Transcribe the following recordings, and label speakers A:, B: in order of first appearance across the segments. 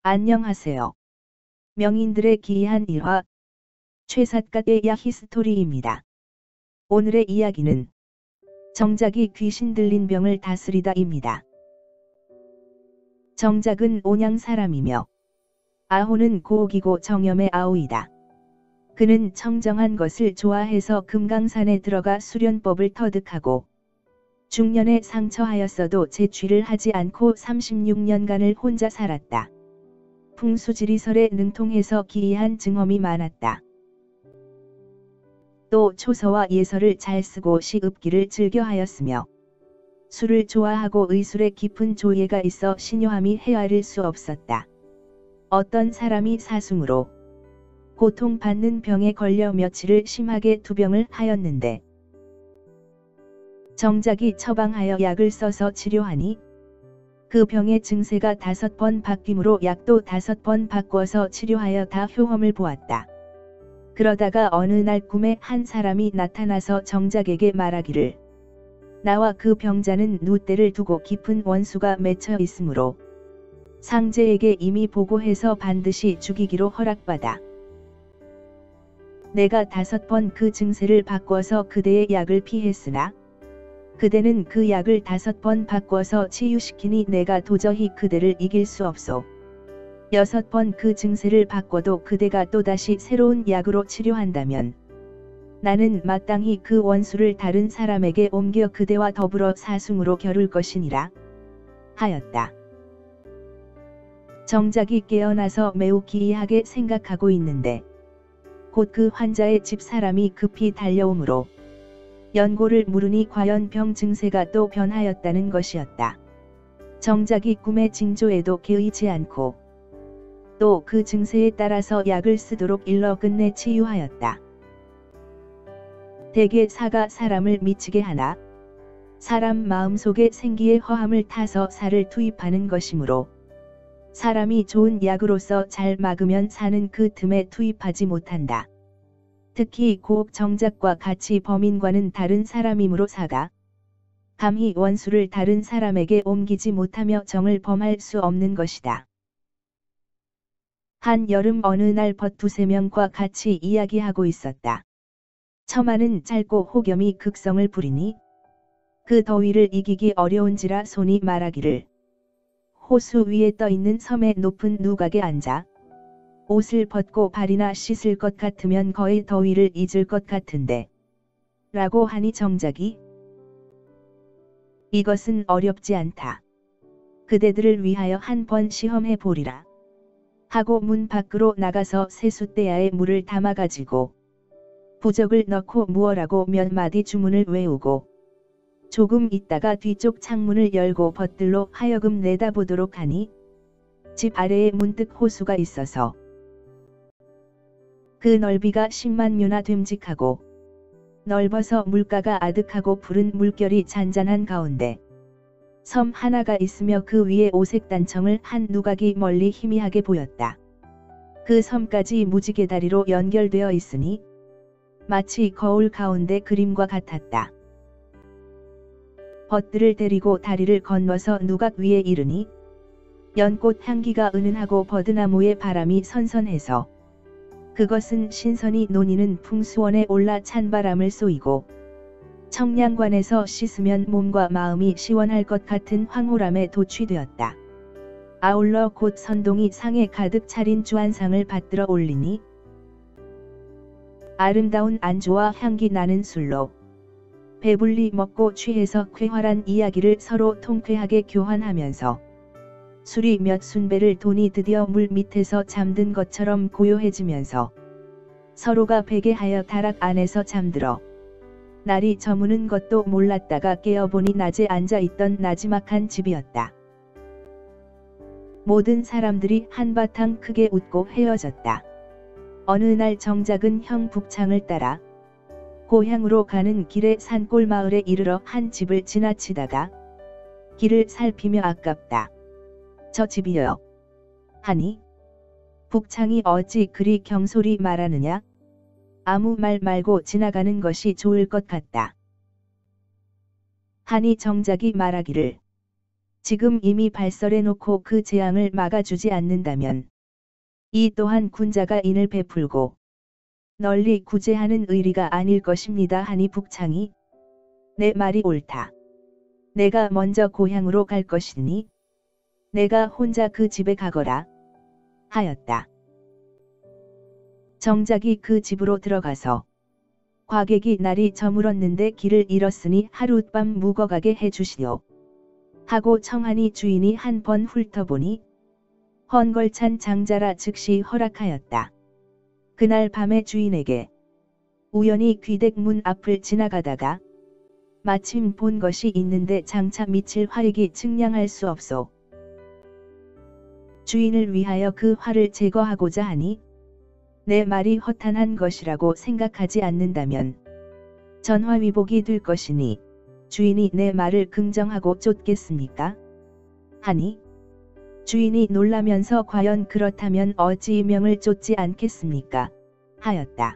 A: 안녕하세요. 명인들의 기이한 일화, 최삿갓의 야히스토리입니다. 오늘의 이야기는 정작이 귀신 들린 병을 다스리다입니다. 정작은 온양 사람이며 아호는 고기고 정염의 아오이다. 그는 청정한 것을 좋아해서 금강산에 들어가 수련법을 터득하고 중년에 상처하였어도 재취를 하지 않고 36년간을 혼자 살았다. 풍수지리설에 능통해서 기이한 증험이 많았다. 또 초서와 예서를 잘 쓰고 시읍기를 즐겨하였으며 술을 좋아하고 의술에 깊은 조예가 있어 신요함이 헤아릴 수 없었다. 어떤 사람이 사승으로 고통받는 병에 걸려 며칠을 심하게 투병을 하였는데 정작이 처방하여 약을 써서 치료하니 그 병의 증세가 5번 바뀌므로 약도 5번 바꿔서 치료하여 다 효험을 보았다. 그러다가 어느 날 꿈에 한 사람이 나타나서 정작에게 말하기를 나와 그 병자는 누대를 두고 깊은 원수가 맺혀 있으므로 상제에게 이미 보고해서 반드시 죽이기로 허락받아. 내가 5번 그 증세를 바꿔서 그대의 약을 피했으나 그대는 그 약을 5번 바꿔서 치유시키니 내가 도저히 그대를 이길 수 없소. 6번 그 증세를 바꿔도 그대가 또다시 새로운 약으로 치료한다면 나는 마땅히 그 원수를 다른 사람에게 옮겨 그대와 더불어 사승으로 겨룰 것이니라 하였다. 정작이 깨어나서 매우 기이하게 생각하고 있는데 곧 그 환자의 집사람이 급히 달려오므로 연고를 물으니 과연 병 증세가 또 변하였다는 것이었다. 정작이 꿈의 징조에도 개의치 않고 또 그 증세에 따라서 약을 쓰도록 일러 끝내 치유하였다. 대개 사가 사람을 미치게 하나 사람 마음속에 생기의 허함을 타서 살을 투입하는 것이므로 사람이 좋은 약으로서 잘 막으면 사는 그 틈에 투입하지 못한다. 특히 고옥 정작과 같이 범인과는 다른 사람이므로 사가 감히 원수를 다른 사람에게 옮기지 못하며 정을 범할 수 없는 것이다. 한 여름 어느 날 벗 2~3명과 같이 이야기하고 있었다. 처마는 짧고 혹염이 극성을 부리니 그 더위를 이기기 어려운지라 손이 말하기를 호수 위에 떠있는 섬의 높은 누각에 앉아 옷을 벗고 발이나 씻을 것 같으면 거의 더위를 잊을 것 같은데 라고 하니 정작이 이것은 어렵지 않다. 그대들을 위하여 한번 시험해 보리라 하고 문 밖으로 나가서 세숫대야에 물을 담아가지고 부적을 넣고 무어라고 몇 마디 주문을 외우고 조금 있다가 뒤쪽 창문을 열고 벗들로 하여금 내다보도록 하니 집 아래에 문득 호수가 있어서 그 넓이가 10만 뼘나 됨직하고 넓어서 물가가 아득하고 푸른 물결이 잔잔한 가운데 섬 하나가 있으며 그 위에 오색 단청을 한 누각이 멀리 희미하게 보였다. 그 섬까지 무지개 다리로 연결되어 있으니 마치 거울 가운데 그림과 같았다. 벗들을 데리고 다리를 건너서 누각 위에 이르니 연꽃 향기가 은은하고 버드나무의 바람이 선선해서 그것은 신선히 논이는 풍수원에 올라 찬바람을 쏘이고 청량관에서 씻으면 몸과 마음이 시원할 것 같은 황홀함에 도취되었다. 아울러 곧 선동이 상에 가득 차린 주안상을 받들어 올리니 아름다운 안주와 향기 나는 술로 배불리 먹고 취해서 쾌활한 이야기를 서로 통쾌하게 교환하면서 술이 몇 순배를 도니 드디어 물 밑에서 잠든 것처럼 고요해지면서 서로가 베개하여 다락 안에서 잠들어 날이 저무는 것도 몰랐다가 깨어보니 낮에 앉아있던 나지막한 집이었다. 모든 사람들이 한바탕 크게 웃고 헤어졌다. 어느 날 정작은 형 북창을 따라 고향으로 가는 길에 산골 마을에 이르러 한 집을 지나치다가 길을 살피며 아깝다. 저 집이요. 하니 북창이 어찌 그리 경솔히 말하느냐. 아무 말 말고 지나가는 것이 좋을 것 같다. 하니 정작이 말하기를 지금 이미 발설해놓고 그 재앙을 막아주지 않는다면 이 또한 군자가 인을 베풀고 널리 구제하는 의리가 아닐 것입니다 하니 북창이 내 말이 옳다. 내가 먼저 고향으로 갈 것이니 내가 혼자 그 집에 가거라 하였다. 정작이 그 집으로 들어가서 과객이 날이 저물었는데 길을 잃었으니 하룻밤 묵어가게 해주시오 하고 청하니 주인이 한 번 훑어보니 헌걸찬 장자라 즉시 허락하였다. 그날 밤에 주인에게 우연히 귀댁문 앞을 지나가다가 마침 본 것이 있는데 장차 미칠 화익이 측량할 수 없소. 주인을 위하여 그 화를 제거하고자 하니 내 말이 허탄한 것이라고 생각하지 않는다면 전화위복이 될 것이니 주인이 내 말을 긍정하고 쫓겠습니까? 하니 주인이 놀라면서 과연 그렇다면 어찌 이명을 쫓지 않겠습니까? 하였다.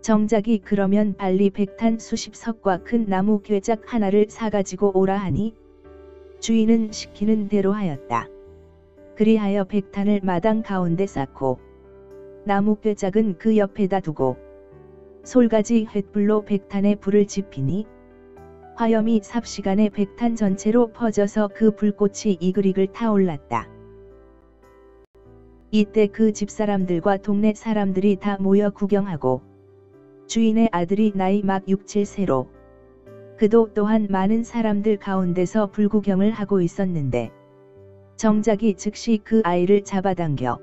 A: 정작이 그러면 발리 백탄 수십 석과 큰 나무 궤작 하나를 사가지고 오라 하니 주인은 시키는 대로 하였다. 그리하여 백탄을 마당 가운데 쌓고 나무 궤작은 그 옆에다 두고 솔가지 횃불로 백탄에 불을 지피니 화염이 삽시간에 백탄 전체로 퍼져서 그 불꽃이 이글이글 타올랐다. 이때 그 집사람들과 동네 사람들이 다 모여 구경하고 주인의 아들이 나이 막 6, 7세로 그도 또한 많은 사람들 가운데서 불구경을 하고 있었는데 정작이 즉시 그 아이를 잡아당겨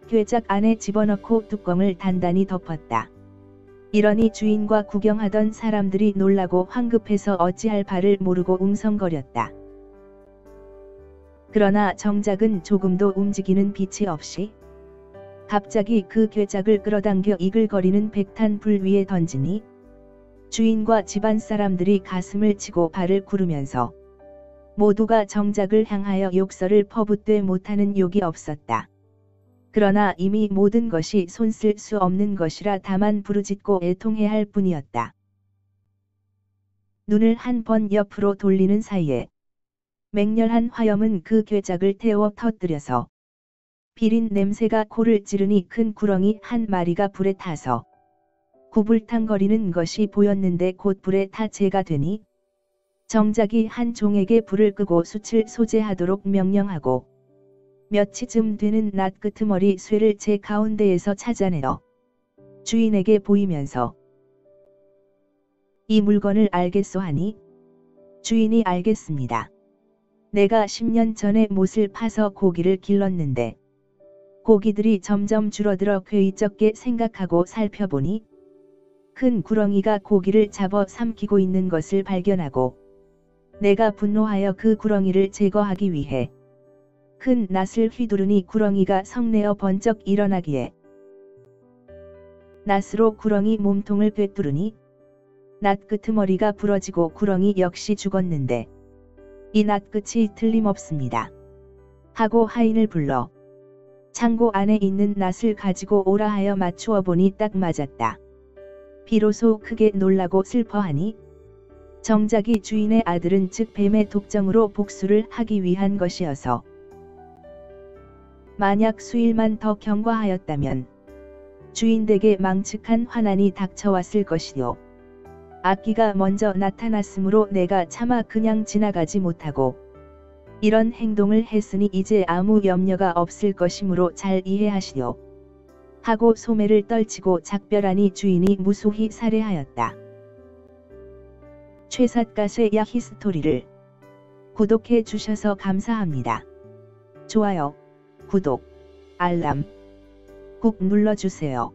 A: 궤작 안에 집어넣고 뚜껑을 단단히 덮었다. 이러니 주인과 구경하던 사람들이 놀라고 황급해서 어찌할 바를 모르고 웅성거렸다. 그러나 정작은 조금도 움직이는 빛이 없이 갑자기 그 궤작을 끌어당겨 이글거리는 백탄 불 위에 던지니 주인과 집안 사람들이 가슴을 치고 발을 구르면서 모두가 정작을 향하여 욕설을 퍼붓되 못하는 욕이 없었다. 그러나 이미 모든 것이 손쓸 수 없는 것이라 다만 부르짖고 애통해야 할 뿐이었다. 눈을 한 번 옆으로 돌리는 사이에 맹렬한 화염은 그 궤작을 태워 터뜨려서 비린 냄새가 코를 찌르니 큰 구렁이 한 마리가 불에 타서 구불탕거리는 것이 보였는데 곧 불에 타 재가 되니 정작이 한 종에게 불을 끄고 숯을 소재하도록 명령하고 며치쯤 되는 낮 끄트머리 쇠를 제 가운데에서 찾아내어 주인에게 보이면서 이 물건을 알겠소 하니 주인이 알겠습니다. 내가 10년 전에 못을 파서 고기를 길렀는데 고기들이 점점 줄어들어 괴이적게 생각하고 살펴보니 큰 구렁이가 고기를 잡아 삼키고 있는 것을 발견하고 내가 분노하여 그 구렁이를 제거하기 위해 큰 낫을 휘두르니 구렁이가 성내어 번쩍 일어나기에 낫으로 구렁이 몸통을 꿰뚫으니 낫 끄트머리가 부러지고 구렁이 역시 죽었는데 이 낫 끝이 틀림없습니다. 하고 하인을 불러 창고 안에 있는 낫을 가지고 오라 하여 맞추어 보니 딱 맞았다. 비로소 크게 놀라고 슬퍼하니 정작이 주인의 아들은 즉 뱀의 독정으로 복수를 하기 위한 것이어서 만약 수일만 더 경과하였다면 주인에게 망측한 환난이 닥쳐왔을 것이요. 악기가 먼저 나타났으므로 내가 차마 그냥 지나가지 못하고 이런 행동을 했으니 이제 아무 염려가 없을 것이므로 잘 이해하시오. 하고 소매를 떨치고 작별하니 주인이 무소히 살해하였다. 최삿갓의 야히스토리를 구독해 주셔서 감사합니다. 좋아요, 구독, 알람 꾹 눌러주세요.